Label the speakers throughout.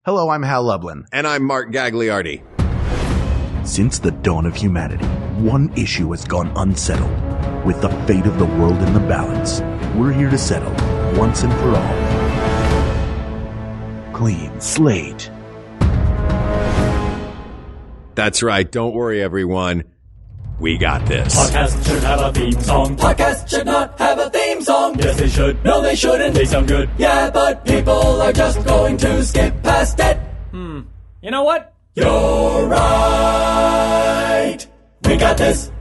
Speaker 1: Hello, I'm Hal Lublin.
Speaker 2: And I'm Mark Gagliardi.
Speaker 3: Since the dawn of humanity, one issue has gone unsettled. With the fate of the world in the balance, we're here to settle, once and for all. Clean slate.
Speaker 2: That's right. Don't worry, everyone. We got this.
Speaker 4: Podcast should have a theme song. Podcast should not have a theme song. Yes, they should. No, they shouldn't. They sound good. Yeah, but people are just going to skip past it. You know what? You're right. We got this.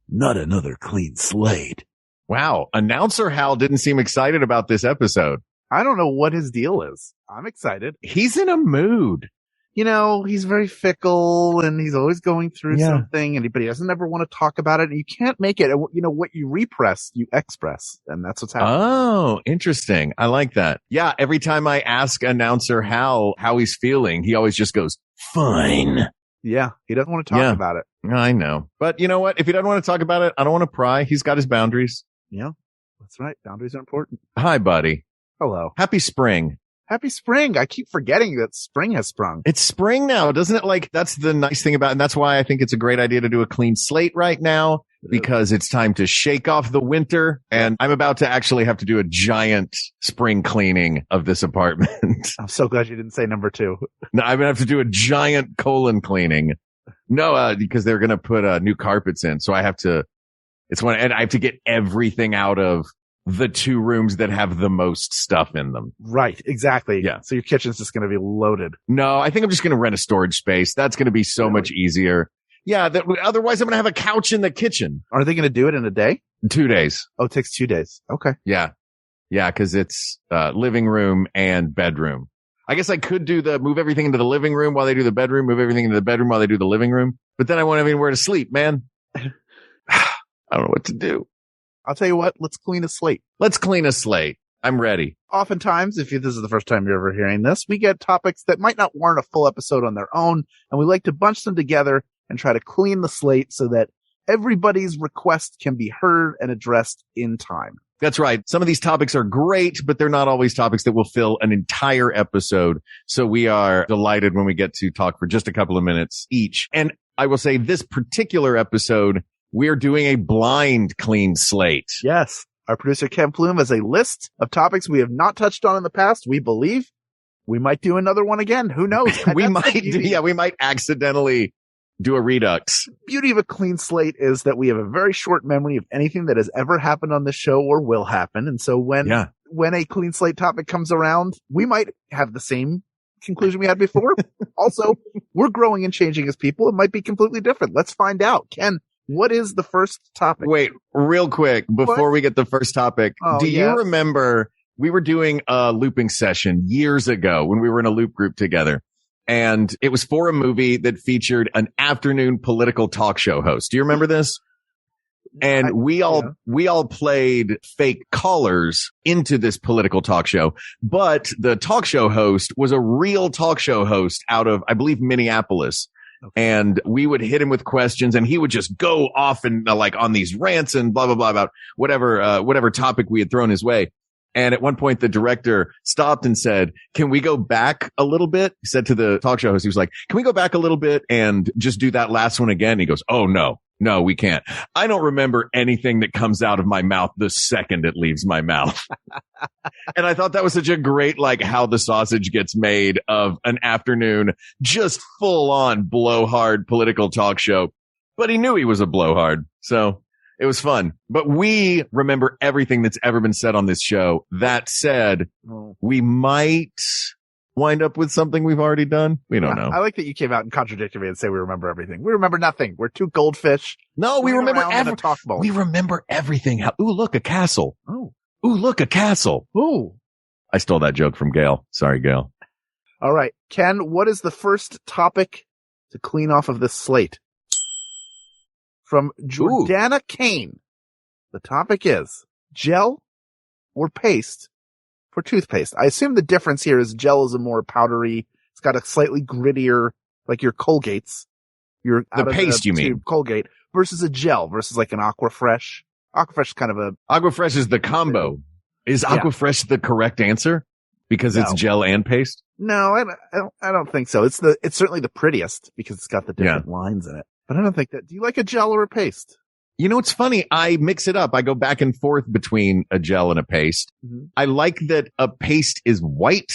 Speaker 3: Not another clean slate.
Speaker 5: Wow. Announcer Hal didn't seem excited about this episode.
Speaker 1: I don't know what his deal is. I'm excited.
Speaker 5: He's in a mood.
Speaker 1: You know, he's very fickle and he's always going through something, but he doesn't ever want to talk about it. And you can't make it. You know, what you repress, you express. And that's what's happening.
Speaker 5: Oh, interesting. I like that. Yeah. Every time I ask Announcer Hal how he's feeling, he always just goes, fine.
Speaker 1: Yeah. He doesn't want to talk about it.
Speaker 5: I know. But you know what? If he doesn't want to talk about it, I don't want to pry. He's got his boundaries.
Speaker 1: Yeah. That's right. Boundaries are important.
Speaker 5: Hi, buddy.
Speaker 1: Hello.
Speaker 5: Happy spring.
Speaker 1: Happy spring. I keep forgetting that spring has sprung.
Speaker 5: It's spring now, doesn't it? Like, that's the nice thing about it. And that's why I think it's a great idea to do a clean slate right now, because it's time to shake off the winter. And I'm about to actually have to do a giant spring cleaning of this apartment.
Speaker 1: I'm so glad you didn't say number 2.
Speaker 5: No, I'm going to have to do a giant colon cleaning. No, because they're going to put new carpets in. So I have to, and I have to get everything out of the 2 rooms that have the most stuff in them.
Speaker 1: Right. Exactly. Yeah. So your kitchen's just going to be loaded.
Speaker 5: No, I think I'm just going to rent a storage space. That's going to be so much easier. Yeah. Otherwise I'm going to have a couch in the kitchen.
Speaker 1: Are they going to do it in a day?
Speaker 5: 2 days.
Speaker 1: Oh, it takes 2 days. Okay.
Speaker 5: Yeah. Yeah. Cause it's, living room and bedroom. I guess I could move everything into the living room while they do the bedroom, move everything into the bedroom while they do the living room. But then I won't have anywhere to sleep, man. I don't know what to do.
Speaker 1: I'll tell you what, let's clean a slate.
Speaker 5: Let's clean a slate. I'm ready.
Speaker 1: Oftentimes, if this is the first time you're ever hearing this, we get topics that might not warrant a full episode on their own, and we like to bunch them together and try to clean the slate so that everybody's request can be heard and addressed in time.
Speaker 5: That's right. Some of these topics are great, but they're not always topics that will fill an entire episode. So we are delighted when we get to talk for just a couple of minutes each. And I will say this particular episode, we're doing a blind clean slate.
Speaker 1: Yes. Our producer, Ken Plume, has a list of topics we have not touched on in the past. We believe we might do another one again. Who knows?
Speaker 5: we might accidentally do a redux.
Speaker 1: The beauty of a clean slate is that we have a very short memory of anything that has ever happened on the show or will happen. And so when a clean slate topic comes around, we might have the same conclusion we had before. Also, we're growing and changing as people. It might be completely different. Let's find out. Ken, what is the first topic?
Speaker 5: Wait, real quick, before we get the first topic, do you remember we were doing a looping session years ago when we were in a loop group together, and it was for a movie that featured an afternoon political talk show host. Do you remember this? And we all played fake callers into this political talk show, but the talk show host was a real talk show host out of, I believe, Minneapolis. Okay. And we would hit him with questions and he would just go off and like on these rants and blah, blah, blah about whatever topic we had thrown his way. And at one point, the director stopped and said, can we go back a little bit? He said to the talk show host, he was like, can we go back a little bit and just do that last one again? He goes, oh, no, we can't. I don't remember anything that comes out of my mouth the second it leaves my mouth. And I thought that was such a great, like, how the sausage gets made of an afternoon, just full on blowhard political talk show. But he knew he was a blowhard. So it was fun. But we remember everything that's ever been said on this show. That said, we might wind up with something we've already done. We don't know.
Speaker 1: I like that you came out and contradicted me and say we remember everything. We remember nothing. We're 2 goldfish.
Speaker 5: No, we remember everything. We remember everything. Ooh, look, a castle.
Speaker 1: Oh.
Speaker 5: Ooh, look, a castle.
Speaker 1: Ooh.
Speaker 5: I stole that joke from Gail. Sorry, Gail.
Speaker 1: All right. Ken, what is the first topic to clean off of this slate? From Jordana Kane. The topic is gel or paste for toothpaste. I assume the difference here is gel is a more powdery, it's got a slightly grittier, like your Colgates.
Speaker 5: The paste, you mean?
Speaker 1: Colgate versus a gel versus like an Aquafresh is kind of a...
Speaker 5: Aquafresh is the combo. Is Aquafresh the correct answer? because it's gel and paste?
Speaker 1: No, I don't think so. It's certainly the prettiest because it's got the different lines in it. But I don't think that. Do you like a gel or a paste?
Speaker 5: You know, it's funny. I mix it up. I go back and forth between a gel and a paste. Mm-hmm. I like that a paste is white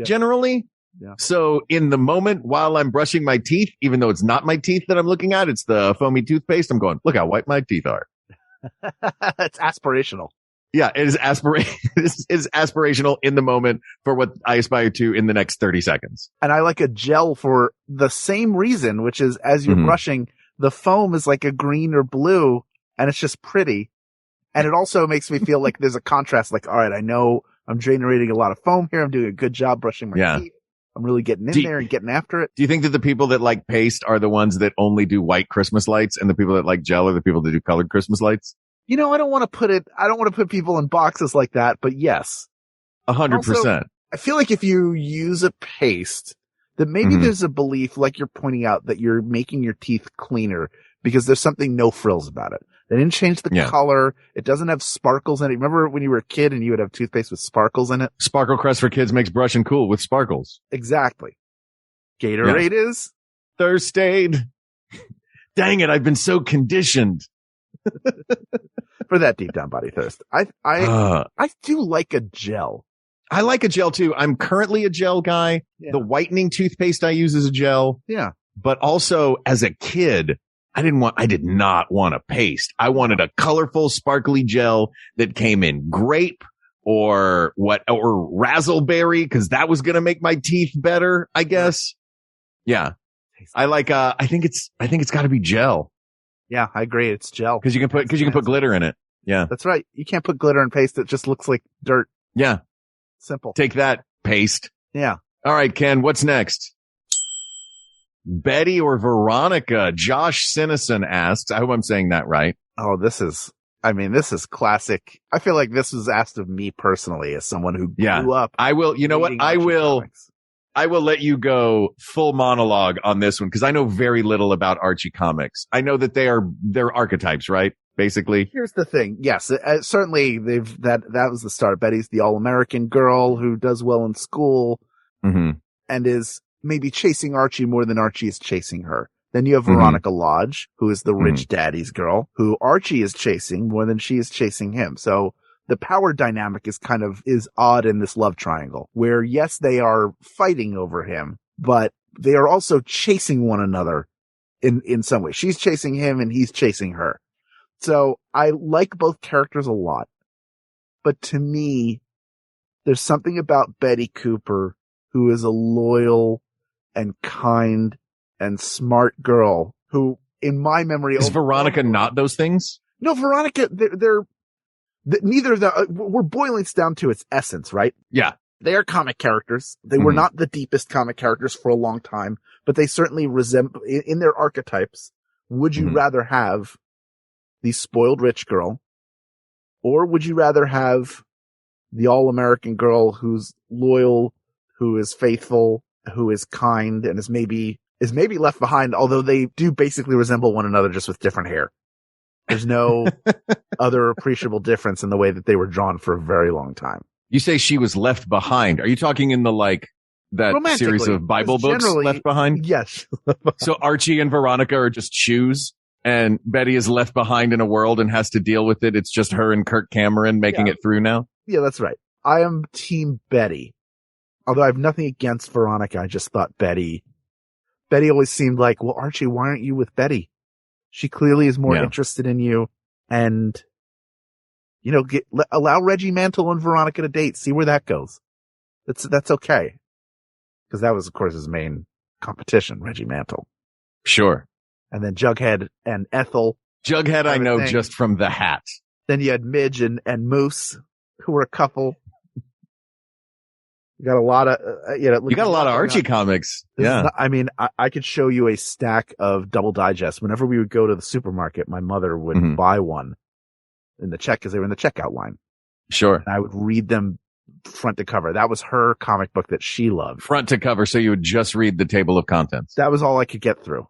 Speaker 5: generally. Yeah. So in the moment while I'm brushing my teeth, even though it's not my teeth that I'm looking at, it's the foamy toothpaste. I'm going, look how white my teeth are.
Speaker 1: It's aspirational.
Speaker 5: Yeah, it is aspirational in the moment for what I aspire to in the next 30 seconds.
Speaker 1: And I like a gel for the same reason, which is as you're brushing, the foam is like a green or blue and it's just pretty. And it also makes me feel like there's a contrast. Like, all right, I know I'm generating a lot of foam here. I'm doing a good job brushing my teeth. I'm really getting in there and getting after it.
Speaker 5: Do you think that the people that like paste are the ones that only do white Christmas lights and the people that like gel are the people that do colored Christmas lights?
Speaker 1: You know, I don't want to put people in boxes like that, but yes.
Speaker 5: 100%.
Speaker 1: I feel like if you use a paste, that maybe there's a belief, like you're pointing out, that you're making your teeth cleaner because there's something no frills about it. They didn't change the color. It doesn't have sparkles in it. Remember when you were a kid and you would have toothpaste with sparkles in it?
Speaker 5: Sparkle Crest for kids makes brushing cool with sparkles.
Speaker 1: Exactly. Gatorade is
Speaker 5: Thirstade. Dang it, I've been so conditioned.
Speaker 1: For that deep down body thirst. I do like a gel.
Speaker 5: I like a gel too. I'm currently a gel guy. Yeah. The whitening toothpaste I use is a gel.
Speaker 1: Yeah.
Speaker 5: But also as a kid, I did not want a paste. I wanted a colorful, sparkly gel that came in grape or razzleberry, because that was going to make my teeth better, I guess. Yeah. I like, I think it's got to be gel.
Speaker 1: Yeah, I agree. It's gel.
Speaker 5: Because you can put glitter in it. Yeah.
Speaker 1: That's right. You can't put glitter in paste. It just looks like dirt.
Speaker 5: Yeah.
Speaker 1: Simple.
Speaker 5: Take that, paste.
Speaker 1: Yeah.
Speaker 5: All right, Ken, what's next? Betty or Veronica? Josh Sinison asks. I hope I'm saying that right.
Speaker 1: Oh, this is classic. I feel like this was asked of me personally as someone who grew up.
Speaker 5: I will let you go full monologue on this one because I know very little about Archie comics. I know that they're archetypes, right? Basically.
Speaker 1: Here's the thing. Yes, certainly that was the start. Betty's the all-American girl who does well in school and is maybe chasing Archie more than Archie is chasing her. Then you have Veronica Lodge, who is the rich daddy's girl, who Archie is chasing more than she is chasing him. So the power dynamic is odd in this love triangle where, yes, they are fighting over him, but they are also chasing one another in some way. She's chasing him and he's chasing her. So I like both characters a lot, but to me, there's something about Betty Cooper who is a loyal and kind and smart girl who, in my memory,
Speaker 5: is Veronica not those things?
Speaker 1: No, Veronica, neither of them. We're boiling it down to its essence, right?
Speaker 5: Yeah.
Speaker 1: They are comic characters. They were not the deepest comic characters for a long time, but they certainly resemble in their archetypes. Would you rather have the spoiled rich girl, or would you rather have the all-American girl who's loyal, who is faithful, who is kind, and is maybe left behind, although they do basically resemble one another just with different hair. There's no other appreciable difference in the way that they were drawn for a very long time.
Speaker 5: You say she was left behind. Are you talking in the that series of Bible books Left Behind?
Speaker 1: Yes.
Speaker 5: So Archie and Veronica are just shoes and Betty is left behind in a world and has to deal with it. It's just her and Kirk Cameron making it through now.
Speaker 1: Yeah, that's right. I am team Betty. Although I have nothing against Veronica. I just thought Betty always seemed like, well, Archie, why aren't you with Betty? She clearly is more interested in you, and, allow Reggie Mantle and Veronica to date. See where that goes. That's okay. Because that was, of course, his main competition, Reggie Mantle.
Speaker 5: Sure.
Speaker 1: And then Jughead and Ethel.
Speaker 5: Jughead I know just from the hat.
Speaker 1: Then you had Midge and Moose, who were a couple. You got a lot of,
Speaker 5: you got a lot of Archie comics. Yeah.
Speaker 1: I could show you a stack of double digests. Whenever we would go to the supermarket, my mother would buy one because they were in the checkout line.
Speaker 5: Sure.
Speaker 1: And I would read them front to cover. That was her comic book that she loved.
Speaker 5: Front to cover. So you would just read the table of contents.
Speaker 1: That was all I could get through.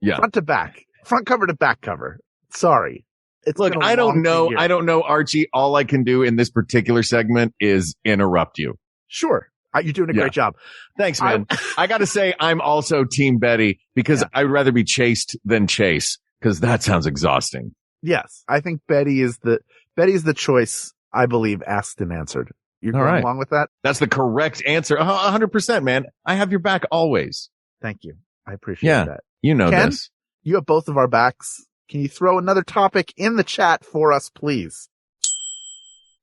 Speaker 5: Yeah.
Speaker 1: Front to back. Front cover to back cover. Sorry.
Speaker 5: Look, I don't know Archie. All I can do in this particular segment is interrupt you.
Speaker 1: Sure. You're doing a great job.
Speaker 5: Thanks, man. I got to say, I'm also Team Betty because I'd rather be chased than chase because that sounds exhausting.
Speaker 1: Yes. I think Betty is the choice, I believe, asked and answered. You're going along with that?
Speaker 5: That's the correct answer. 100%, man. I have your back always.
Speaker 1: Thank you. I appreciate that.
Speaker 5: You know
Speaker 1: Ken,
Speaker 5: this.
Speaker 1: You have both of our backs. Can you throw another topic in the chat for us, please?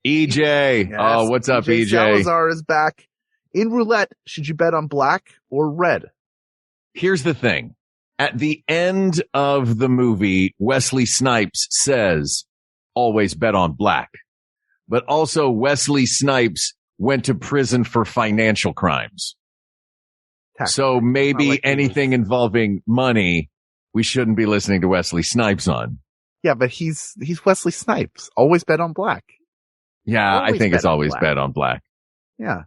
Speaker 5: EJ.
Speaker 1: Yes,
Speaker 5: Oh, what's up, EJ?
Speaker 1: Salazar is back. In roulette, should you bet on black or red?
Speaker 5: Here's the thing. At the end of the movie, Wesley Snipes says, always bet on black. But also Wesley Snipes went to prison for financial crimes. So maybe anything involving money, we shouldn't be listening to Wesley Snipes on.
Speaker 1: Yeah, but he's Wesley Snipes. Always bet on black.
Speaker 5: Yeah, I think it's always bet on black.
Speaker 1: Yeah.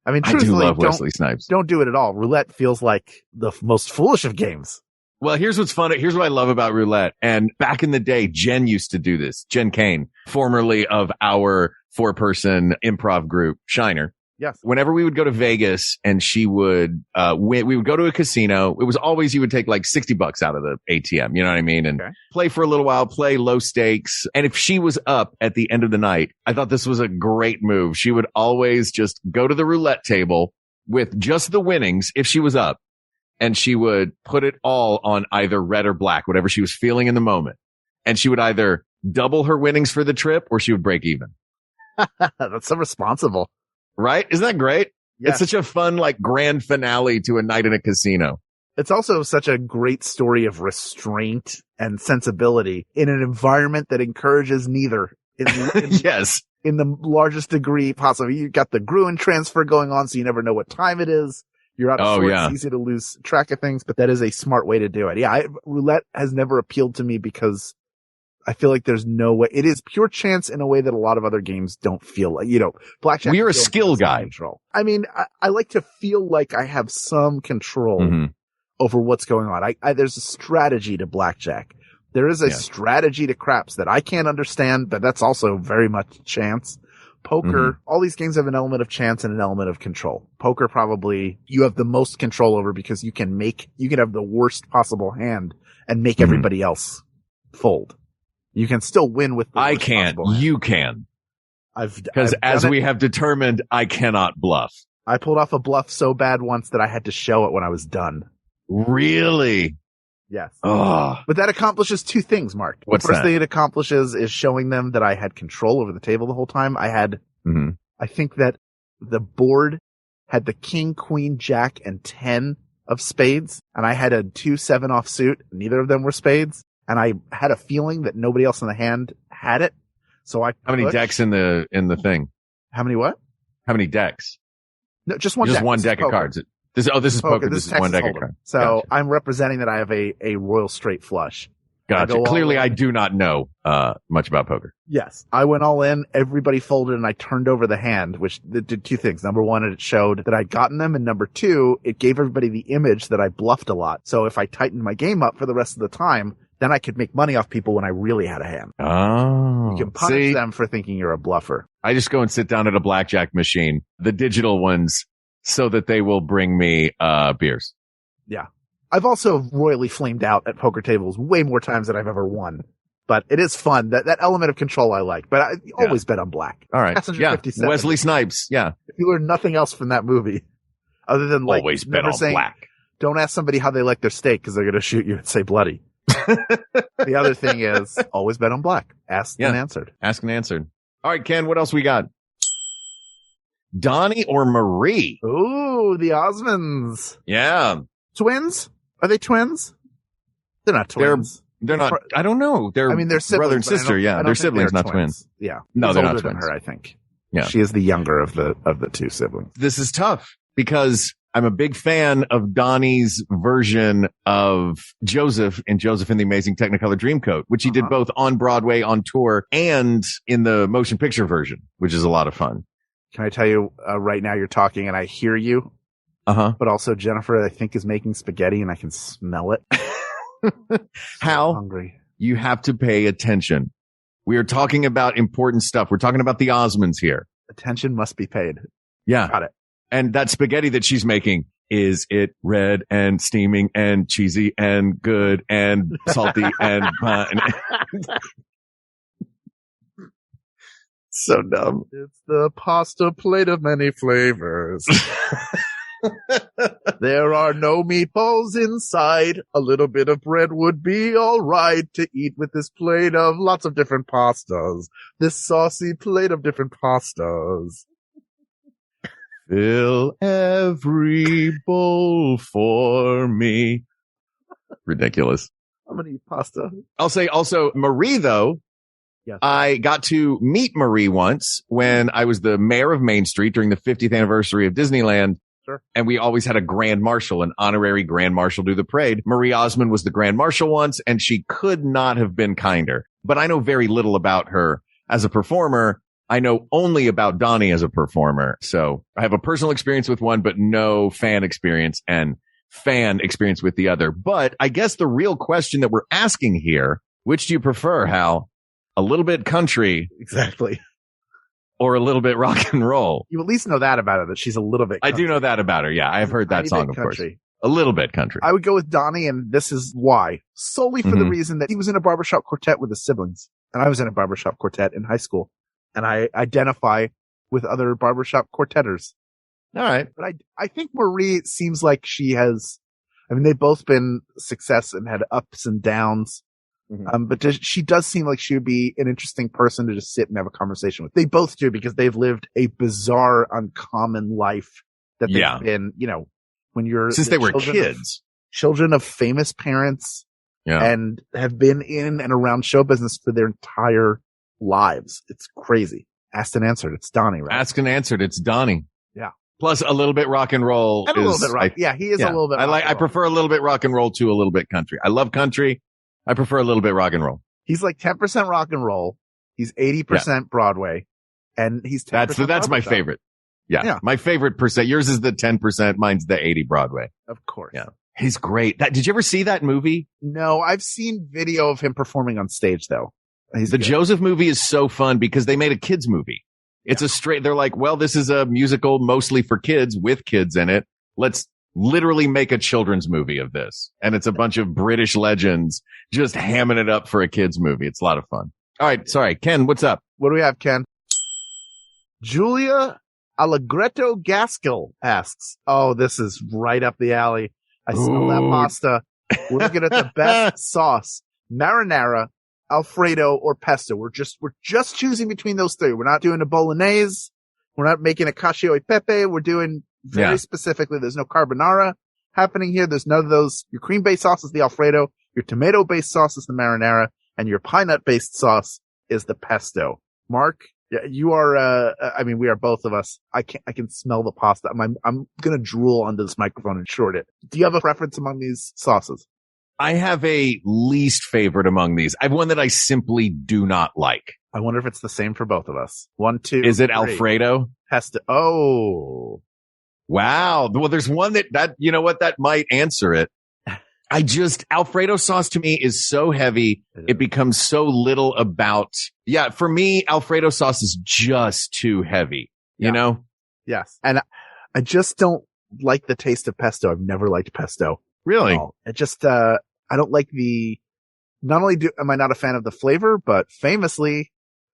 Speaker 1: I mean,
Speaker 5: I do love Wesley Snipes.
Speaker 1: Don't do it at all. Roulette feels like the most foolish of games.
Speaker 5: Well, here's what's fun. Here's what I love about roulette. And back in the day, Jen used to do this. Jen Kane, formerly of our 4-person improv group, Shiner.
Speaker 1: Yes.
Speaker 5: Whenever we would go to Vegas and she would, we would go to a casino. It was always, you would take like $60 out of the ATM. You know what I mean? And play for a little while, play low stakes. And if she was up at the end of the night, I thought this was a great move. She would always just go to the roulette table with just the winnings if she was up. And she would put it all on either red or black, whatever she was feeling in the moment. And she would either double her winnings for the trip or she would break even.
Speaker 1: That's so responsible.
Speaker 5: Right? Isn't that great?
Speaker 1: Yeah.
Speaker 5: It's such a fun, like, grand finale to a night in a casino.
Speaker 1: It's also such a great story of restraint and sensibility in an environment that encourages neither.
Speaker 5: Yes.
Speaker 1: In the largest degree possible. You got the Gruen transfer going on, so you never know what time it is. You're out of sorts. It's easy to lose track of things, but that is a smart way to do it. Yeah, roulette has never appealed to me because I feel like there's no way. It is pure chance in a way that a lot of other games don't feel like, blackjack.
Speaker 5: We're a skill guy.
Speaker 1: Control. I mean, I like to feel like I have some control over what's going on. There's a strategy to blackjack. There is a strategy to craps that I can't understand, but that's also very much chance. Poker, all these games have an element of chance and an element of control. Poker probably you have the most control over because you can have the worst possible hand and make everybody else fold. You can still win with the worst possible hand.
Speaker 5: You can. Because as we have determined, I cannot bluff.
Speaker 1: I pulled off a bluff so bad once that I had to show it when I was done.
Speaker 5: Really?
Speaker 1: Yes.
Speaker 5: Oh.
Speaker 1: But that accomplishes two things, Mark.
Speaker 5: What's
Speaker 1: the first
Speaker 5: that?
Speaker 1: thing it accomplishes is showing them that I had control over the table the whole time. I think that the board had the king, queen, jack, and 10 of spades, and I had a 2-7 off suit. Neither of them were spades, and I had a feeling that nobody else in the hand had it. So
Speaker 5: How many decks in the thing?
Speaker 1: How many what?
Speaker 5: How many decks?
Speaker 1: No, just one deck.
Speaker 5: Just one deck of cards. This is poker. This is one deck of cards.
Speaker 1: So
Speaker 5: gotcha.
Speaker 1: I'm representing that I have a royal straight flush.
Speaker 5: Gotcha. Clearly, I do not know much about poker.
Speaker 1: Yes. I went all in. Everybody folded, and I turned over the hand, which did two things. Number one, it showed that I'd gotten them, and number two, it gave everybody the image that I bluffed a lot. So if I tightened my game up for the rest of the time, then I could make money off people when I really had a hand.
Speaker 5: Oh.
Speaker 1: You can punish them for thinking you're a bluffer.
Speaker 5: I just go and sit down at a blackjack machine, the digital ones, so that they will bring me beers.
Speaker 1: Yeah. I've also royally flamed out at poker tables way more times than I've ever won. But it is fun. That element of control I like. But I always bet on black.
Speaker 5: All right.
Speaker 1: Yeah.
Speaker 5: Wesley Snipes. Yeah.
Speaker 1: If you learn nothing else from that movie, other than like
Speaker 5: always bet on
Speaker 1: saying,
Speaker 5: black.
Speaker 1: Don't ask somebody how they like their steak because they're going to shoot you and say bloody. The other thing is always bet on black. Asked and answered.
Speaker 5: Asked and answered. All right, Ken, what else we got? Donnie or Marie?
Speaker 1: Ooh, the Osmonds.
Speaker 5: Yeah.
Speaker 1: Twins? Are they twins? They're not twins.
Speaker 5: They're not. I don't know. They're siblings, brother and sister. Yeah, they're siblings, not twins.
Speaker 1: Yeah.
Speaker 5: No, they're not twins.
Speaker 1: Than her, I think.
Speaker 5: Yeah.
Speaker 1: She is the younger of the two siblings.
Speaker 5: This is tough because I'm a big fan of Donnie's version of Joseph in Joseph and the Amazing Technicolor Dreamcoat, which he did both on Broadway, on tour, and in the motion picture version, which is a lot of fun.
Speaker 1: Can I tell you right now you're talking and I hear you? But also Jennifer, I think, is making spaghetti and I can smell it.
Speaker 5: Hal,
Speaker 1: hungry.
Speaker 5: You have to pay attention. We are talking about important stuff. We're talking about the Osmonds here.
Speaker 1: Attention must be paid.
Speaker 5: Yeah.
Speaker 1: Got it.
Speaker 5: And that spaghetti that she's making, is it red and steaming and cheesy and good and salty and fun? So dumb.
Speaker 1: It's the pasta plate of many flavors. There are no meatballs inside. A little bit of bread would be all right to eat with this plate of lots of different pastas. This saucy plate of different pastas.
Speaker 5: Fill every bowl for me. Ridiculous.
Speaker 1: I'm gonna eat pasta.
Speaker 5: I'll say also Marie, though.
Speaker 1: Yes.
Speaker 5: I got to meet Marie once when I was the mayor of Main Street during the 50th anniversary of Disneyland.
Speaker 1: Sure.
Speaker 5: And we always had a grand marshal, an honorary grand marshal do the parade. Marie Osmond was the grand marshal once, and she could not have been kinder. But I know very little about her as a performer. I know only about Donnie as a performer. So I have a personal experience with one, but no fan experience with the other. But I guess the real question that we're asking here, which do you prefer, Hal? A little bit country.
Speaker 1: Exactly.
Speaker 5: Or a little bit rock and roll.
Speaker 1: You at least know that about her, that she's a little bit country.
Speaker 5: I do know that about her. Yeah, I've heard that song, of course. A little bit country.
Speaker 1: I would go with Donnie, and this is why. Solely for the reason that he was in a barbershop quartet with his siblings. And I was in a barbershop quartet in high school. And I identify with other barbershop quartetters.
Speaker 5: All right.
Speaker 1: But I think Marie seems like she has, I mean, they've both been success and had ups and downs. But she does seem like she would be an interesting person to just sit and have a conversation with. They both do, because they've lived a bizarre, uncommon life that they've been, when you're
Speaker 5: since they were kids,
Speaker 1: children of famous parents, and have been in and around show business for their entire lives. It's crazy. Asked and answered. It's Donnie, right?
Speaker 5: Asked and answered. It's Donnie.
Speaker 1: Yeah.
Speaker 5: Plus a little bit rock and roll.
Speaker 1: And a little bit rock. He is a little bit.
Speaker 5: I prefer a little bit rock and roll to a little bit country. I love country. I prefer a little bit rock and roll.
Speaker 1: He's like 10% rock and roll. He's 80% Broadway, and he's 10%.
Speaker 5: That's my favorite. Yeah. My favorite percent. Yours is the 10%. Mine's the 80 Broadway.
Speaker 1: Of course.
Speaker 5: Yeah. He's great. Did you ever see that movie?
Speaker 1: No, I've seen video of him performing on stage though.
Speaker 5: The Joseph movie is so fun because they made a kids movie. It's they're like, well, this is a musical mostly for kids with kids in it. Let's literally make a children's movie of this. And it's a bunch of British legends just hamming it up for a kids movie. It's a lot of fun. All right. Sorry. Ken, what's up?
Speaker 1: What do we have, Ken? Julia Allegretto Gaskill asks, oh, this is right up the alley. I smell that pasta. We're looking at the best sauce, marinara, Alfredo, or pesto. We're just choosing between those three. We're not doing a bolognese. We're not making a cacio e pepe. We're doing very specifically, there's no carbonara happening here. There's none of those. Your cream-based sauce is the Alfredo. Your tomato-based sauce is the marinara. And your pine nut-based sauce is the pesto. Mark, you are, we are both of us. I can smell the pasta. I'm going to drool onto this microphone and short it. Do you have a preference among these sauces?
Speaker 5: I have a least favorite among these. I have one that I simply do not like.
Speaker 1: I wonder if it's the same for both of us. 1, 2,
Speaker 5: Is it
Speaker 1: 3.
Speaker 5: Alfredo?
Speaker 1: Pesto. Oh.
Speaker 5: Wow. Well, there's one that, you know what, that might answer it. Alfredo sauce to me is so heavy. It becomes so little about, for me, Alfredo sauce is just too heavy, you know?
Speaker 1: Yes. And I just don't like the taste of pesto. I've never liked pesto.
Speaker 5: Really?
Speaker 1: It just, I don't like not only am I not a fan of the flavor, but famously,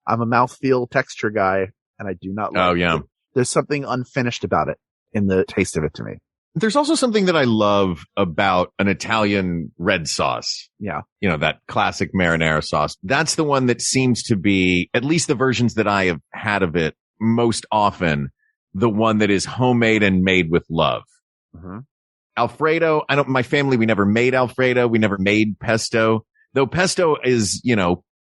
Speaker 1: I'm a mouthfeel texture guy and I do not like it. There's something unfinished about it in the taste of it to me.
Speaker 5: There's also something that I love about an Italian red sauce.
Speaker 1: Yeah.
Speaker 5: You know, that classic marinara sauce. That's the one that seems to be, at least the versions that I have had of it most often, the one that is homemade and made with love.
Speaker 1: Mm-hmm.
Speaker 5: Alfredo, my family, we never made Alfredo. We never made pesto, though pesto is,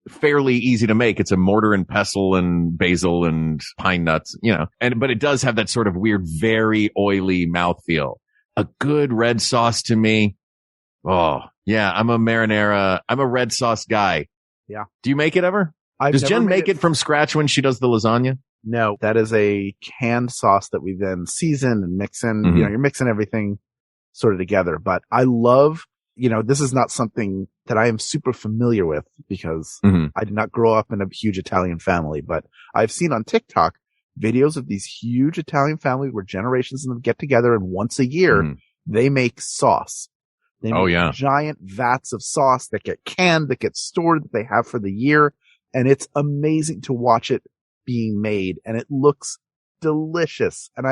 Speaker 5: fairly easy to make. It's a mortar and pestle and basil and pine nuts, but it does have that sort of weird, very oily mouthfeel. A good red sauce to me. Oh, yeah. I'm a red sauce guy.
Speaker 1: Yeah.
Speaker 5: Do you make it ever? Does Jen make it from scratch when she does the lasagna?
Speaker 1: No, that is a canned sauce that we then season and mix in.
Speaker 5: Mm-hmm.
Speaker 1: You're mixing everything sort of together, but I love, this is not something that I am super familiar with because I did not grow up in a huge Italian family, but I've seen on TikTok videos of these huge Italian families where generations of them get together and once a year they make sauce. They make giant vats of sauce that get canned, that get stored, that they have for the year. And it's amazing to watch it being made. And it looks delicious. And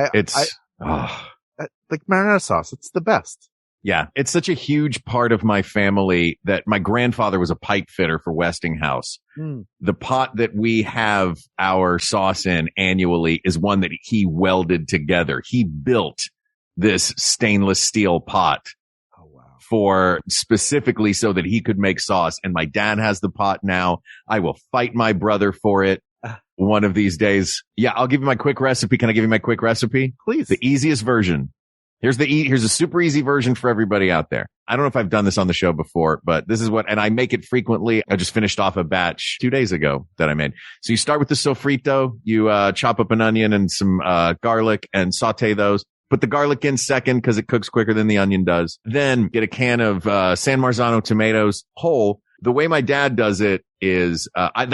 Speaker 1: like marinara sauce, it's the best.
Speaker 5: Yeah, it's such a huge part of my family that my grandfather was a pipe fitter for Westinghouse. The pot that we have our sauce in annually is one that he welded together. He built this stainless steel pot for specifically so that he could make sauce. And my dad has the pot now. I will fight my brother for it one of these days. Yeah, I'll give you my quick recipe. Can I give you my quick recipe?
Speaker 1: Please.
Speaker 5: The easiest version. Here's a super easy version for everybody out there. I don't know if I've done this on the show before, but this is and I make it frequently. I just finished off a batch 2 days ago that I made. So you start with the sofrito. You, chop up an onion and some, garlic and saute those. Put the garlic in second because it cooks quicker than the onion does. Then get a can of, San Marzano tomatoes whole. The way my dad does it is,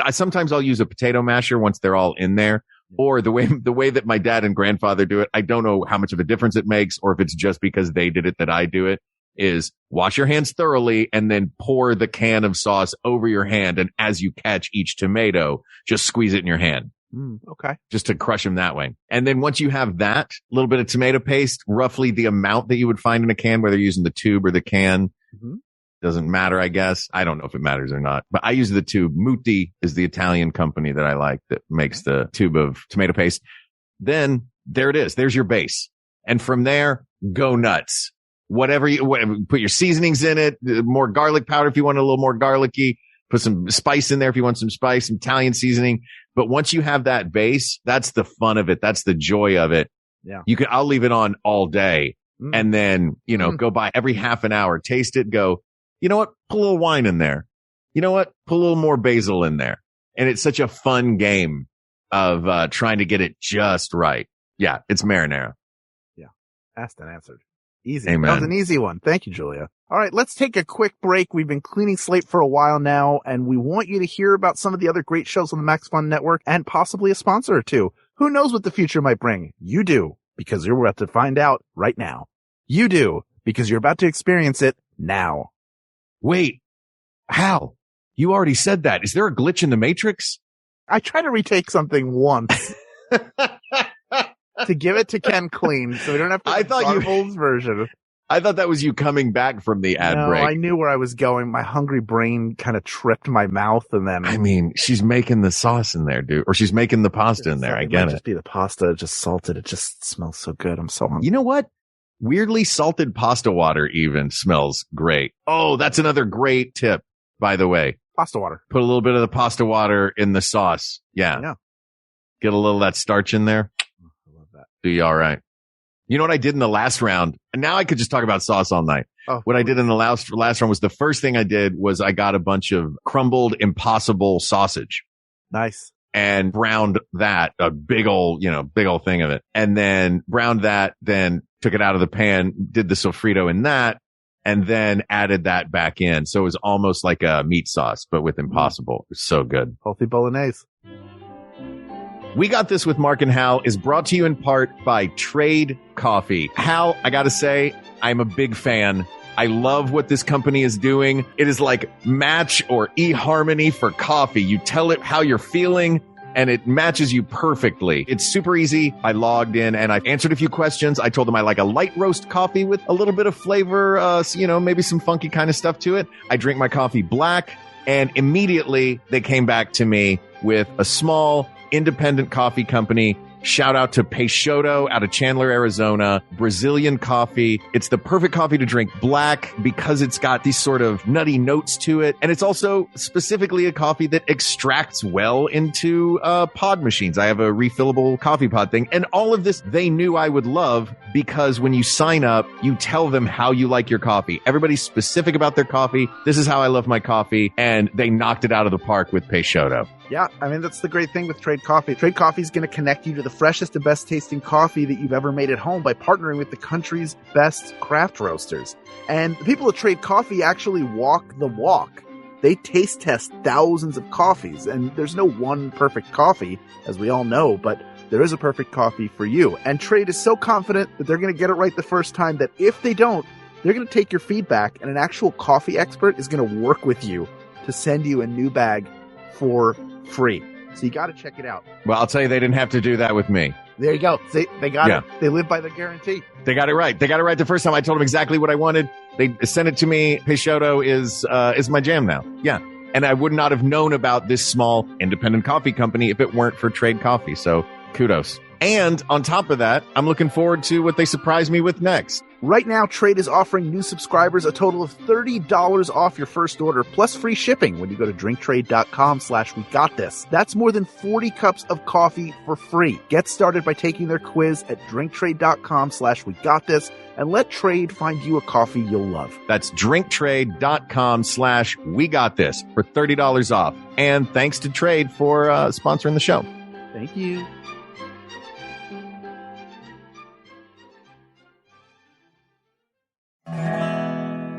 Speaker 5: sometimes I'll use a potato masher once they're all in there. Or the way that my dad and grandfather do it, I don't know how much of a difference it makes, or if it's just because they did it that I do it, is wash your hands thoroughly and then pour the can of sauce over your hand. And as you catch each tomato, just squeeze it in your hand.
Speaker 1: Okay.
Speaker 5: Just to crush them that way. And then once you have that little bit of tomato paste, roughly the amount that you would find in a can, whether you're using the tube or the can, doesn't matter, I guess. I don't know if it matters or not, but I use the tube. Mutti is the Italian company that I like that makes the tube of tomato paste. Then there it is. There's your base. And from there, go nuts. Whatever put your seasonings in it, more garlic powder if you want a little more garlicky, put some spice in there if you want some spice, some Italian seasoning. But once you have that base, that's the fun of it. That's the joy of it.
Speaker 1: Yeah.
Speaker 5: I'll leave it on all day and then, go by every half an hour, taste it, go, you know what? Put a little wine in there. You know what? Put a little more basil in there. And it's such a fun game of trying to get it just right. Yeah, it's marinara.
Speaker 1: Yeah. Asked and answered. Easy.
Speaker 5: Amen.
Speaker 1: That was an easy one. Thank you, Julia. All right, let's take a quick break. We've been cleaning Slate for a while now, and we want you to hear about some of the other great shows on the Max Fun Network and possibly a sponsor or two. Who knows what the future might bring? You do, because you're about to find out right now. You do, because you're about to experience it now.
Speaker 5: Wait, Hal, you already said that. Is there a glitch in the Matrix?
Speaker 1: I try to retake something once to give it to Ken clean, so we don't have to old version.
Speaker 5: I thought that was you coming back from the ad break.
Speaker 1: I knew where I was going. My hungry brain kind of tripped my mouth, and then
Speaker 5: I mean, she's making the sauce in there, dude, or she's making the pasta in there. I get it.
Speaker 1: Just be the pasta, just salted. It just smells so good. I'm so hungry.
Speaker 5: You know what? Weirdly salted pasta water even smells great. Oh, that's another great tip, by the way.
Speaker 1: Pasta water.
Speaker 5: Put a little bit of the pasta water in the sauce. Yeah. Get a little of that starch in there.
Speaker 1: I love that.
Speaker 5: Do you all right? You know what I did in the last round? And now I could just talk about sauce all night. What I did in the last round was the first thing I did was I got a bunch of crumbled Impossible sausage.
Speaker 1: Nice.
Speaker 5: And browned that, a big old thing of it. And then browned that, then took it out of the pan, did the sofrito in that, and then added that back in. So it was almost like a meat sauce, but with Impossible. It was so good.
Speaker 1: Healthy bolognese.
Speaker 5: We Got This with Mark and Hal is brought to you in part by Trade Coffee. Hal, I gotta say, I'm a big fan. I love what this company is doing. It is like Match or eHarmony for coffee. You tell it how you're feeling, and it matches you perfectly. It's super easy. I logged in and I answered a few questions. I told them I like a light roast coffee with a little bit of flavor, maybe some funky kind of stuff to it. I drink my coffee black, and immediately they came back to me with a small independent coffee company. Shout out to Peixoto out of Chandler, Arizona. Brazilian coffee. It's the perfect coffee to drink black because it's got these sort of nutty notes to it. And it's also specifically a coffee that extracts well into pod machines. I have a refillable coffee pod thing. And all of this they knew I would love because when you sign up, you tell them how you like your coffee. Everybody's specific about their coffee. This is how I love my coffee. And they knocked it out of the park with Peixoto.
Speaker 1: Yeah, I mean, that's the great thing with Trade Coffee. Trade Coffee is going to connect you to the freshest and best tasting coffee that you've ever made at home by partnering with the country's best craft roasters. And the people at Trade Coffee actually walk the walk. They taste test thousands of coffees, and there's no one perfect coffee, as we all know, but there is a perfect coffee for you. And Trade is so confident that they're going to get it right the first time that if they don't, they're going to take your feedback and an actual coffee expert is going to work with you to send you a new bag for free. So you got to check it out.
Speaker 5: Well, I'll tell you, they didn't have to do that with me.
Speaker 1: There you go. See, they got it. They live by the guarantee.
Speaker 5: They got it right. They got it right the first time. I told them exactly what I wanted. They sent it to me. Peixoto is my jam now. Yeah. And I would not have known about this small independent coffee company if it weren't for Trade Coffee. So kudos. And on top of that, I'm looking forward to what they surprise me with next.
Speaker 1: Right now, Trade is offering new subscribers a total of $30 off your first order, plus free shipping when you go to drinktrade.com/wegotthis. That's more than 40 cups of coffee for free. Get started by taking their quiz at drinktrade.com/wegotthis and let Trade find you a coffee you'll love.
Speaker 5: That's drinktrade.com/wegotthis for $30 off. And thanks to Trade for sponsoring the show.
Speaker 1: Thank you.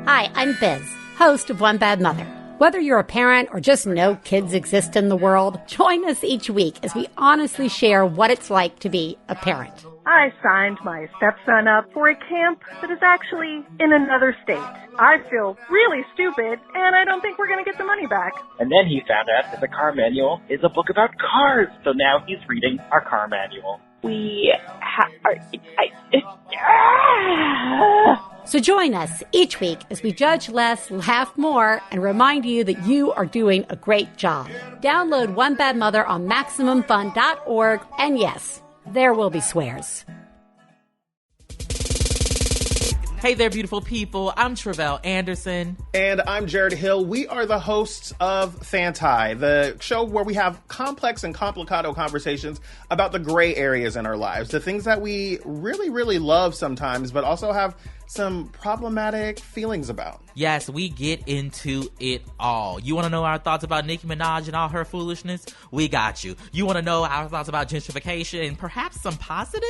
Speaker 6: Hi, I'm Biz, host of One Bad Mother. Whether you're a parent or just know kids exist in the world, join us each week as we honestly share what it's like to be a parent.
Speaker 7: I signed my stepson up for a camp that is actually in another state. I feel really stupid, and I don't think we're going to get the money back.
Speaker 8: And then he found out that the car manual is a book about cars, so now he's reading our car manual.
Speaker 6: So join us each week as we judge less, laugh more, and remind you that you are doing a great job. Download One Bad Mother on MaximumFun.org, and yes, there will be swears.
Speaker 9: Hey there, beautiful people. I'm Travell Anderson.
Speaker 10: And I'm Jared Hill. We are the hosts of Fantai, the show where we have complex and complicado conversations about the gray areas in our lives, the things that we really, really love sometimes, but also have some problematic feelings about.
Speaker 9: Yes, we get into it all. You want to know our thoughts about Nicki Minaj and all her foolishness? We got you. You want to know our thoughts about gentrification and perhaps some positive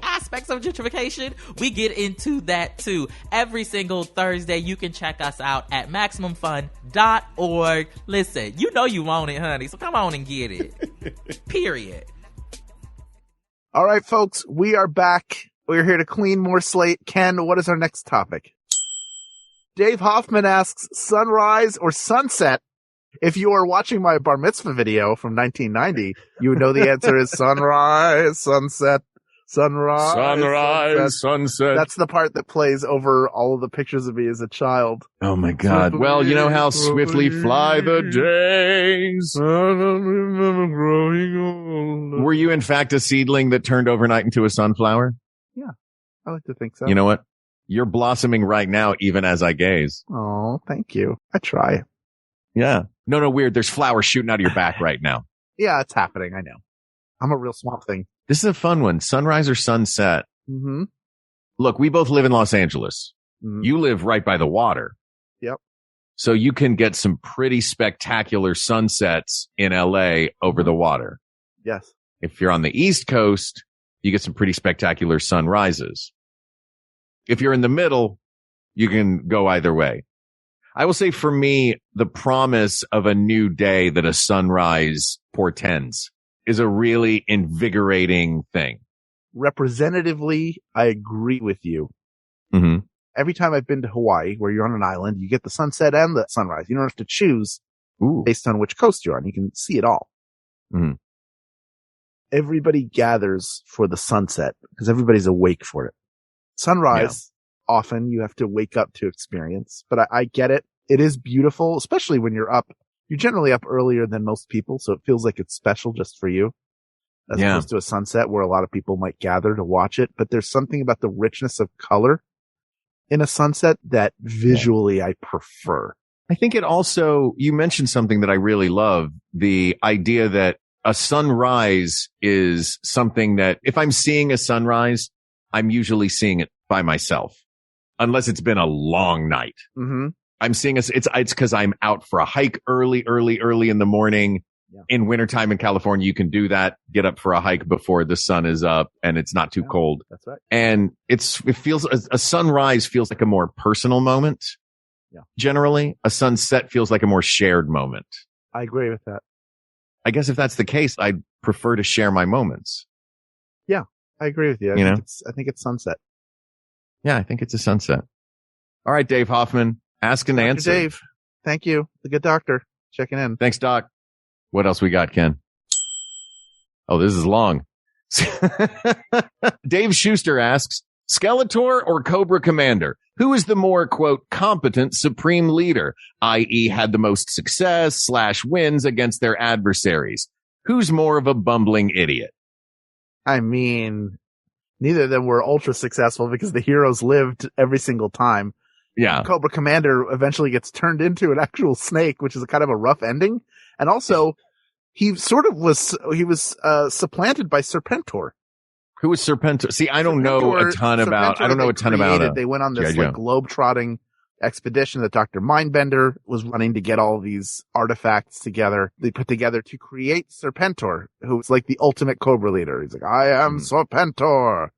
Speaker 9: aspects of gentrification? We get into that too. Every single Thursday, you can check us out at MaximumFun.org. Listen, you know you want it, honey, so come on and get it. Period.
Speaker 1: All right, folks, we are back. We're here to clean more slate. Ken, what is our next topic? Dave Hoffman asks, sunrise or sunset? If you are watching my bar mitzvah video from 1990, you would know the answer is sunrise, sunset, sunrise, sunset. That's the part that plays over all of the pictures of me as a child.
Speaker 5: Oh my God. Well, you know how swiftly fly the days. I don't remember growing old. Were you in fact a seedling that turned overnight into a sunflower?
Speaker 1: Yeah, I like to think so.
Speaker 5: You know what? You're blossoming right now, even as I gaze.
Speaker 1: Oh, thank you. I try.
Speaker 5: Yeah. No, weird. There's flowers shooting out of your back right now.
Speaker 1: Yeah, it's happening. I know. I'm a real Swamp Thing.
Speaker 5: This is a fun one. Sunrise or sunset?
Speaker 1: Mm-hmm.
Speaker 5: Look, we both live in Los Angeles. Mm-hmm. You live right by the water.
Speaker 1: Yep.
Speaker 5: So you can get some pretty spectacular sunsets in LA over the water.
Speaker 1: Yes.
Speaker 5: If you're on the East Coast, you get some pretty spectacular sunrises. If you're in the middle, you can go either way. I will say for me, the promise of a new day that a sunrise portends is a really invigorating thing.
Speaker 1: Representatively, I agree with you.
Speaker 5: Mm-hmm.
Speaker 1: Every time I've been to Hawaii, where you're on an island, you get the sunset and the sunrise. You don't have to choose based on which coast you're on. You can see it all.
Speaker 5: Mm-hmm.
Speaker 1: Everybody gathers for the sunset because everybody's awake for it. Sunrise. Yeah. Often you have to wake up to experience, but I get it. It is beautiful, especially when you're up. You're generally up earlier than most people, so it feels like it's special just for you, as opposed to a sunset where a lot of people might gather to watch it. But there's something about the richness of color in a sunset that visually I prefer.
Speaker 5: I think it also, you mentioned something that I really love, the idea that a sunrise is something that if I'm seeing a sunrise, I'm usually seeing it by myself. Unless it's been a long night.
Speaker 1: Mm-hmm.
Speaker 5: I'm seeing it's because I'm out for a hike early in the morning. Yeah. In wintertime in California, you can do that. Get up for a hike before the sun is up and it's not too cold.
Speaker 1: That's right.
Speaker 5: And it feels, a sunrise feels like a more personal moment.
Speaker 1: Yeah.
Speaker 5: Generally, a sunset feels like a more shared moment.
Speaker 1: I agree with that.
Speaker 5: I guess if that's the case, I'd prefer to share my moments.
Speaker 1: Yeah, I agree with you. I think it's sunset.
Speaker 5: Yeah, I think it's a sunset. All right, Dave Hoffman, ask and answer.
Speaker 1: Dave, thank you. The good doctor checking in.
Speaker 5: Thanks, Doc. What else we got, Ken? Oh, this is long. Dave Schuster asks, Skeletor or Cobra Commander? Who is the more, quote, competent supreme leader, i.e. had the most success / wins against their adversaries? Who's more of a bumbling idiot?
Speaker 1: I mean, neither of them were ultra successful because the heroes lived every single time.
Speaker 5: Yeah.
Speaker 1: Cobra Commander eventually gets turned into an actual snake, which is a kind of a rough ending. And also, he was supplanted by Serpentor.
Speaker 5: Who was Serpentor? See, I don't know a ton about it.
Speaker 1: They went on this globe-trotting expedition that Dr. Mindbender was running to get all these artifacts together. They put together to create Serpentor, who was like the ultimate Cobra leader. He's like, I am Serpentor.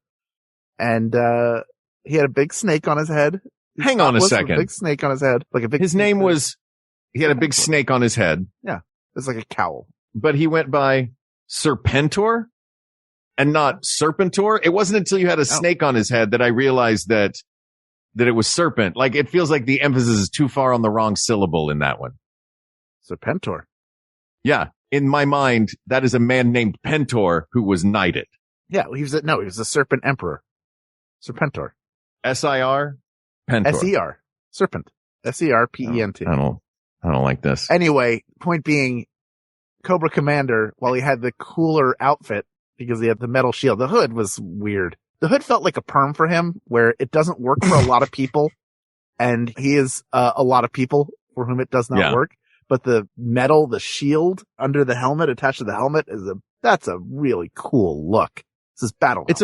Speaker 1: And, he had a big snake on his head.
Speaker 5: Hang on a second.
Speaker 1: A big snake on his head.
Speaker 5: He had a big snake on his head.
Speaker 1: Yeah. It's like a cowl.
Speaker 5: But he went by Serpentor and not Serpentor. It wasn't until you had a snake on his head that I realized that it was serpent. Like, it feels like the emphasis is too far on the wrong syllable in that one.
Speaker 1: Serpentor.
Speaker 5: Yeah. In my mind, that is a man named Pentor who was knighted.
Speaker 1: Yeah. He was a serpent emperor. Serpentor.
Speaker 5: S-I-R? Pentor.
Speaker 1: S-E-R. Serpent. S-E-R-P-E-N-T.
Speaker 5: I don't like this.
Speaker 1: Anyway, point being, Cobra Commander, while he had the cooler outfit because he had the metal shield, the hood was weird. The hood felt like a perm for him, where it doesn't work for a lot of people, and he is a lot of people for whom it does not work. But the metal, the shield under the helmet, attached to the helmet, that's a really cool look. This is battle.
Speaker 5: It's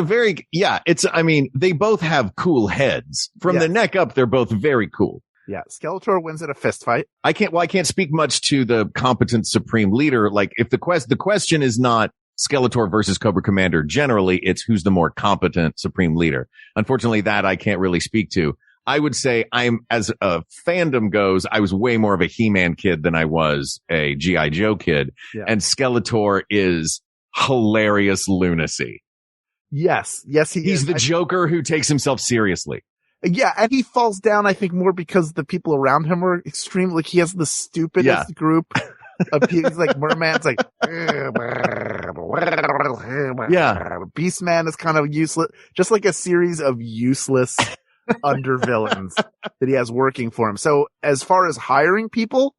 Speaker 5: they both have cool heads. From the neck up, they're both very cool.
Speaker 1: Yeah, Skeletor wins at a fist fight.
Speaker 5: I can't speak much to the competent supreme leader. Like, if the question is not Skeletor versus Cobra Commander, generally it's who's the more competent supreme leader. Unfortunately, that I can't really speak to. I would say as a fandom goes, I was way more of a He-Man kid than I was a G.I. Joe kid. Yeah. And Skeletor is hilarious lunacy.
Speaker 1: Yes,
Speaker 5: he's the Joker who takes himself seriously.
Speaker 1: Yeah, and he falls down, I think, more because the people around him are extremely, like, he has the stupidest group of people. He's like, Merman's like, Beastman is kind of useless. Just like a series of useless undervillains that he has working for him. So as far as hiring people,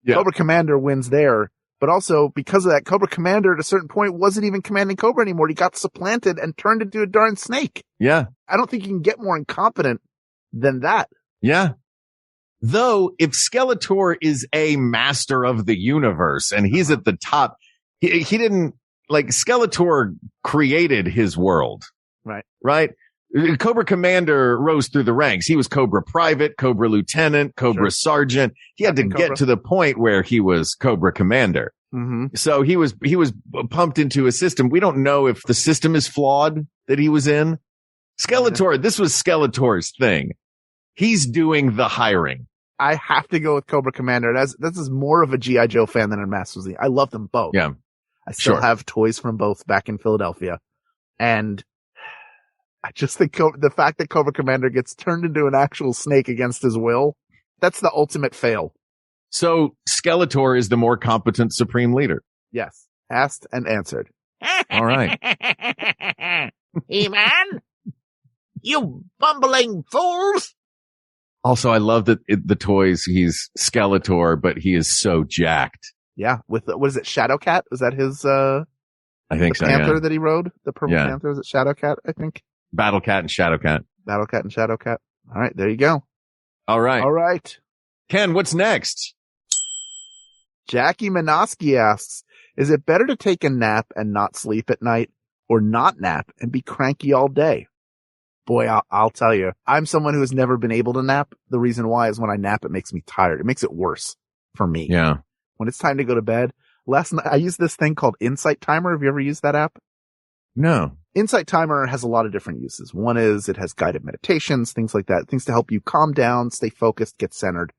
Speaker 1: Cobra Commander wins there. But also, because of that, Cobra Commander at a certain point wasn't even commanding Cobra anymore. He got supplanted and turned into a darn snake.
Speaker 5: Yeah.
Speaker 1: I don't think you can get more incompetent than that.
Speaker 5: Yeah. Though, if Skeletor is a master of the universe and he's at the top, he didn't, like, Skeletor created his world.
Speaker 1: Right.
Speaker 5: Right? Cobra Commander rose through the ranks. He was Cobra Private, Cobra Lieutenant, Cobra Sergeant. He had to get to the point where he was Cobra Commander.
Speaker 1: Mm-hmm.
Speaker 5: So he was pumped into a system. We don't know if the system is flawed that he was in. Skeletor, this was Skeletor's thing. He's doing the hiring.
Speaker 1: I have to go with Cobra Commander. This is more of a G.I. Joe fan than a Masters of the. I love them both.
Speaker 5: Yeah.
Speaker 1: I still have toys from both back in Philadelphia. And I just think the fact that Cobra Commander gets turned into an actual snake against his will, that's the ultimate fail.
Speaker 5: So Skeletor is the more competent supreme leader.
Speaker 1: Yes. Asked and answered.
Speaker 5: All right.
Speaker 1: He-Man, you bumbling fools.
Speaker 5: Also, I love that the toys, he's Skeletor, but he is so jacked.
Speaker 1: Yeah. With, what is it, Shadowcat? Was that his, I
Speaker 5: think so,
Speaker 1: Panther that he rode? The Purple Panther? Is it Shadowcat, I think?
Speaker 5: Battlecat and Shadowcat.
Speaker 1: Battlecat and Shadowcat. All right, there you go.
Speaker 5: All right.
Speaker 1: Ken,
Speaker 5: what's next?
Speaker 1: Jackie Minoski asks, is it better to take a nap and not sleep at night, or not nap and be cranky all day? Boy, I'll tell you, I'm someone who has never been able to nap. The reason why is when I nap, it makes me tired. It makes it worse for me.
Speaker 5: Yeah.
Speaker 1: When it's time to go to bed. Last night, I used this thing called Insight Timer. Have you ever used that app?
Speaker 5: No.
Speaker 1: Insight Timer has a lot of different uses. One is it has guided meditations, things like that, things to help you calm down, stay focused, get centered.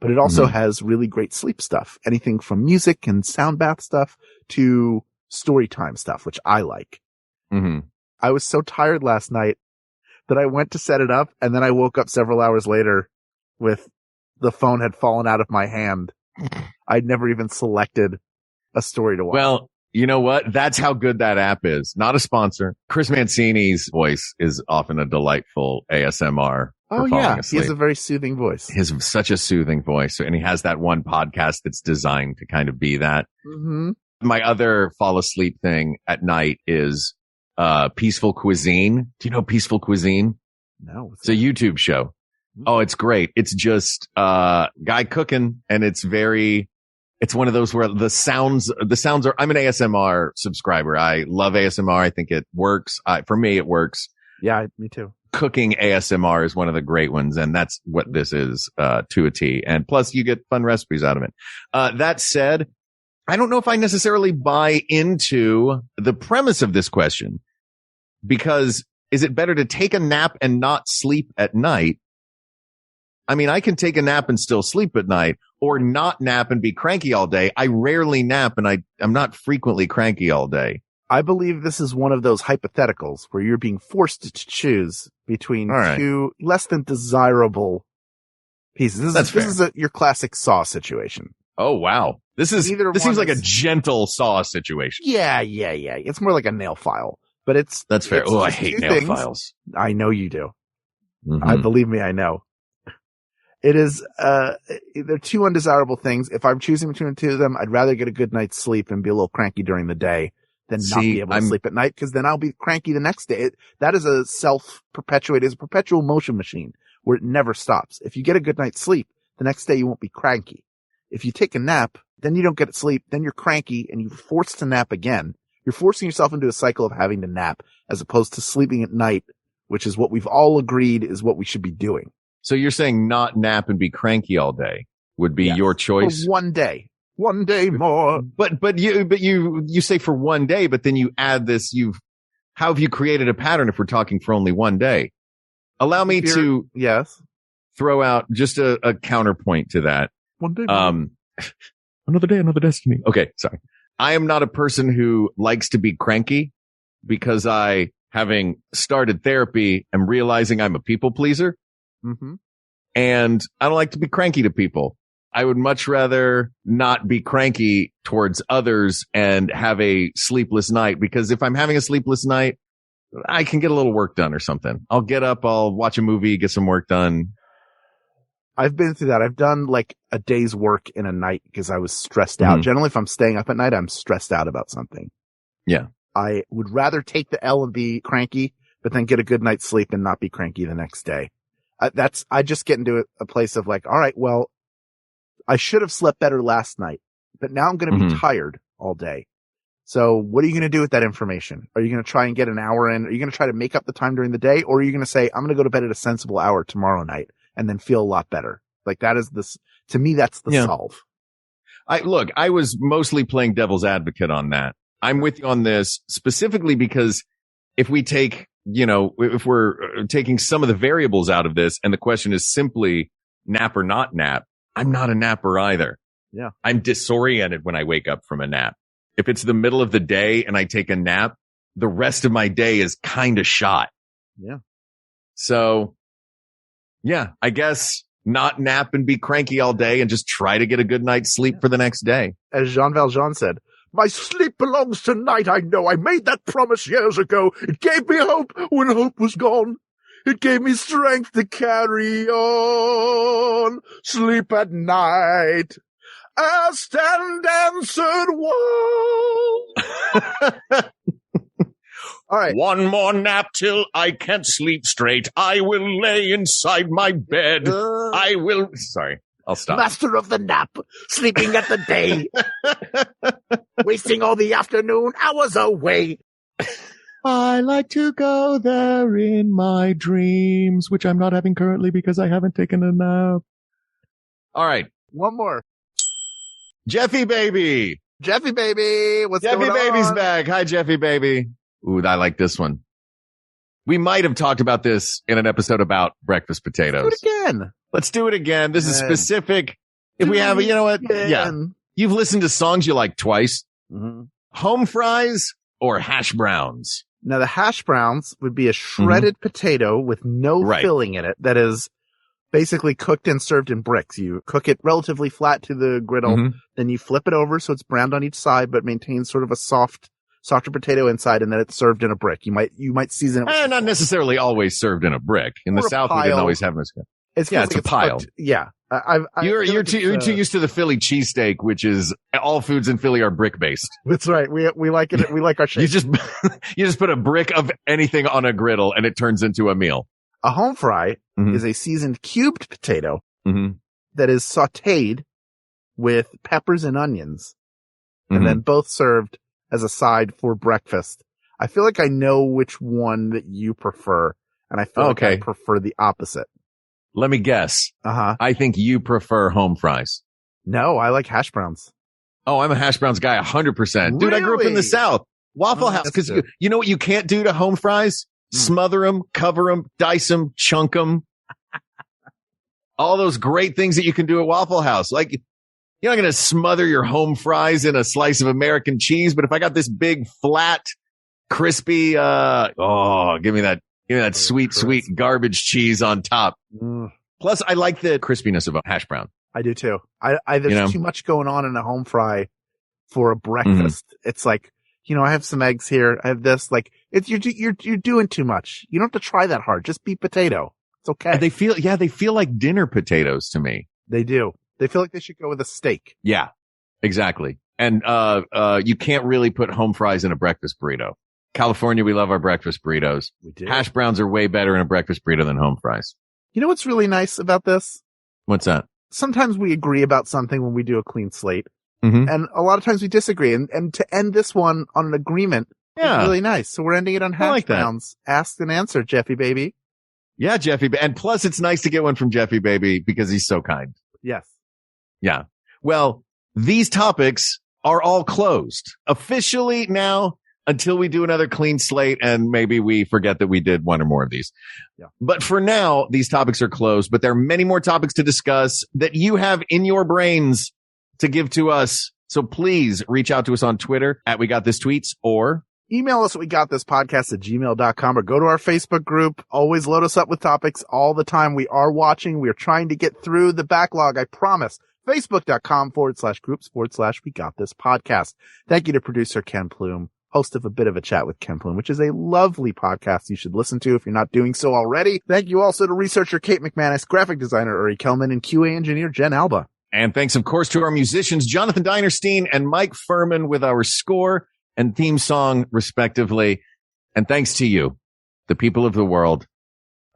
Speaker 1: but it also has really great sleep stuff. Anything from music and sound bath stuff to story time stuff, which I like. I was so tired last night that I went to set it up, and then I woke up several hours later with the phone had fallen out of my hand. I'd never even selected a story to watch.
Speaker 5: Well, you know what? That's how good that app is. Not a sponsor. Chris Mancini's voice is often a delightful ASMR.
Speaker 1: Oh, yeah. Asleep. He has a very soothing voice.
Speaker 5: He has such a soothing voice. And he has that one podcast that's designed to kind of be that. My other fall asleep thing at night is Peaceful Cuisine. Do you know Peaceful Cuisine?
Speaker 1: No.
Speaker 5: It's a YouTube show. Oh, it's great. It's just guy cooking, and it's one of those where the sounds are, I'm an ASMR subscriber. I love ASMR. I think it works. For me, it works.
Speaker 1: Yeah, me too.
Speaker 5: Cooking ASMR is one of the great ones, and that's what this is to a T. And plus, you get fun recipes out of it. That said, I don't know if I necessarily buy into the premise of this question, because is it better to take a nap and not sleep at night? I mean, I can take a nap and still sleep at night, or not nap and be cranky all day. I rarely nap, and I'm not frequently cranky all day.
Speaker 1: I believe this is one of those hypotheticals where you're being forced to choose between two less than desirable pieces. This is your classic Saw situation.
Speaker 5: Oh, wow. This seems like a gentle Saw situation.
Speaker 1: Yeah. It's more like a nail file, but
Speaker 5: that's fair. Oh, I hate nail files.
Speaker 1: I know you do. Believe me, I know. It is, they're two undesirable things. If I'm choosing between the two of them, I'd rather get a good night's sleep and be a little cranky during the day than not be able to sleep at night, because then I'll be cranky the next day. That is a perpetual motion machine where it never stops. If you get a good night's sleep, the next day you won't be cranky. If you take a nap, then you don't get sleep, then you're cranky and you're forced to nap again. You're forcing yourself into a cycle of having to nap as opposed to sleeping at night, which is what we've all agreed is what we should be doing.
Speaker 5: So you're saying not nap and be cranky all day would be your choice?
Speaker 1: For one day more.
Speaker 5: But you say for one day, but then you add this, how have you created a pattern if we're talking for only one day? Allow me to throw out just a counterpoint to that.
Speaker 1: One day.
Speaker 5: Another day, another destiny. Okay. Sorry. I am not a person who likes to be cranky, because having started therapy, am realizing I'm a people pleaser. And I don't like to be cranky to people. I would much rather not be cranky towards others and have a sleepless night, because if I'm having a sleepless night, I can get a little work done or something. I'll get up, I'll watch a movie, get some work done.
Speaker 1: I've been through that. I've done like a day's work in a night because I was stressed out. Generally, if I'm staying up at night, I'm stressed out about something.
Speaker 5: Yeah.
Speaker 1: I would rather take the L and be cranky, but then get a good night's sleep and not be cranky the next day. I just get into a place of like, all right, well, I should have slept better last night, but now I'm going to be tired all day. So what are you going to do with that information? Are you going to try and get an hour in? Are you going to try to make up the time during the day? Or are you going to say, I'm going to go to bed at a sensible hour tomorrow night and then feel a lot better? Like to me, that's the solve.
Speaker 5: I was mostly playing devil's advocate on that. I'm with you on this specifically because if we take, if we're taking some of the variables out of this and the question is simply nap or not nap, I'm not a napper either.
Speaker 1: Yeah.
Speaker 5: I'm disoriented when I wake up from a nap. If it's the middle of the day and I take a nap, the rest of my day is kind of shot.
Speaker 1: Yeah.
Speaker 5: So yeah, I guess not nap and be cranky all day and just try to get a good night's sleep for the next day.
Speaker 1: As Jean Valjean said, my sleep belongs tonight. I know I made that promise years ago. It gave me hope when hope was gone. It gave me strength to carry on. Sleep at night. A stand answered wall. All right.
Speaker 5: One more nap till I can't sleep straight. I will lay inside my bed. Sorry, I'll stop.
Speaker 1: Master of the nap, sleeping at the day. Wasting all the afternoon hours away.
Speaker 5: I like to go there in my dreams, which I'm not having currently because I haven't taken a nap. All right.
Speaker 1: One more.
Speaker 5: Jeffy baby.
Speaker 1: Jeffy baby. What's going on?
Speaker 5: Jeffy baby's back. Hi, Jeffy baby. Ooh, I like this one. We might have talked about this in an episode about breakfast potatoes.
Speaker 1: Let's do it again.
Speaker 5: Let's do it again. This is specific If we have, you know what? Yeah. You've listened to songs you like twice.
Speaker 1: Mm-hmm.
Speaker 5: Home fries or hash browns?
Speaker 1: Now, the hash browns would be a shredded potato with no filling in it that is basically cooked and served in bricks. You cook it relatively flat to the griddle, then you flip it over so it's browned on each side, but maintains sort of a softer potato inside, and then it's served in a brick. You might season it.
Speaker 5: Not necessarily always served in a brick. In the South, we didn't always have this. It's a pile.
Speaker 1: Cooked. Yeah.
Speaker 5: You're too used to the Philly cheesesteak, which is all foods in Philly are brick based.
Speaker 1: That's right. We like it. We like our shape.
Speaker 5: You just put a brick of anything on a griddle and it turns into a meal.
Speaker 1: A home fry is a seasoned cubed potato that is sauteed with peppers and onions, and then both served as a side for breakfast. I feel like I know which one that you prefer, and I feel like I prefer the opposite.
Speaker 5: Let me guess. I think you prefer home fries.
Speaker 1: No, I like hash browns.
Speaker 5: Oh, I'm a hash browns guy 100%. Dude, I grew up in the South. Waffle House. Cause you know what you can't do to home fries? Smother them, cover them, dice them, chunk them. All those great things that you can do at Waffle House. Like, you're not going to smother your home fries in a slice of American cheese, but if I got this big, flat, crispy, give me that sweet garbage cheese on top. Plus, I like the crispiness of a hash brown.
Speaker 1: I do too. There's too much going on in a home fry for a breakfast. It's like, I have some eggs here. I have this. Like, you're doing too much. You don't have to try that hard. Just be potato. It's okay.
Speaker 5: And they feel like dinner potatoes to me.
Speaker 1: They do. They feel like they should go with a steak.
Speaker 5: Yeah, exactly. And, you can't really put home fries in a breakfast burrito. California, we love our breakfast burritos.
Speaker 1: We do.
Speaker 5: Hash browns are way better in a breakfast burrito than home fries.
Speaker 1: You know what's really nice about this?
Speaker 5: What's that?
Speaker 1: Sometimes we agree about something when we do a clean slate. And a lot of times we disagree. And to end this one on an agreement is really nice. So we're ending it on hash browns. Asked and answered, Jeffy baby.
Speaker 5: Yeah, Jeffy. And plus it's nice to get one from Jeffy baby because he's so kind.
Speaker 1: Yes.
Speaker 5: Yeah. Well, these topics are all closed officially now until we do another clean slate and maybe we forget that we did one or more of these. Yeah. But for now, these topics are closed, but there are many more topics to discuss that you have in your brains to give to us. So please reach out to us on Twitter at We Got This Tweets or
Speaker 1: email us at wegotThisPodcast@gmail.com or go to our Facebook group. Always load us up with topics all the time. We are watching. We are trying to get through the backlog. I promise. Facebook.com/groups/We Got This Podcast. Thank you to producer Ken Plume, host of A Bit of a Chat with Ken Plume, which is a lovely podcast you should listen to if you're not doing so already. Thank you also to researcher Kate McManus, graphic designer Uri Kelman, and QA engineer Jen Alba.
Speaker 5: And thanks, of course, to our musicians, Jonathan Dinerstein and Mike Furman with our score and theme song, respectively. And thanks to you, the people of the world,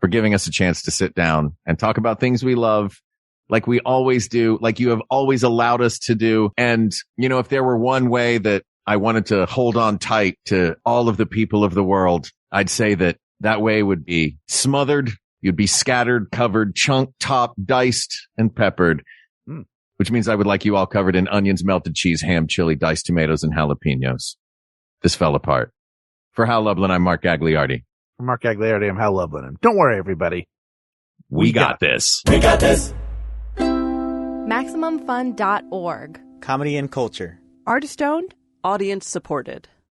Speaker 5: for giving us a chance to sit down and talk about things we love like we always do, like you have always allowed us to do. And, if there were one way that I wanted to hold on tight to all of the people of the world, I'd say that way would be smothered. You'd be scattered, covered, chunked, topped, diced, and peppered. Which means I would like you all covered in onions, melted cheese, ham, chili, diced tomatoes, and jalapenos. This fell apart. For Hal Lublin, I'm Mark Gagliardi.
Speaker 1: For Mark Gagliardi, I'm Hal Lublin. And don't worry, everybody.
Speaker 5: We got this.
Speaker 4: We got this.
Speaker 11: MaximumFun.org.
Speaker 12: Comedy and culture.
Speaker 11: Artist owned.
Speaker 13: Audience supported.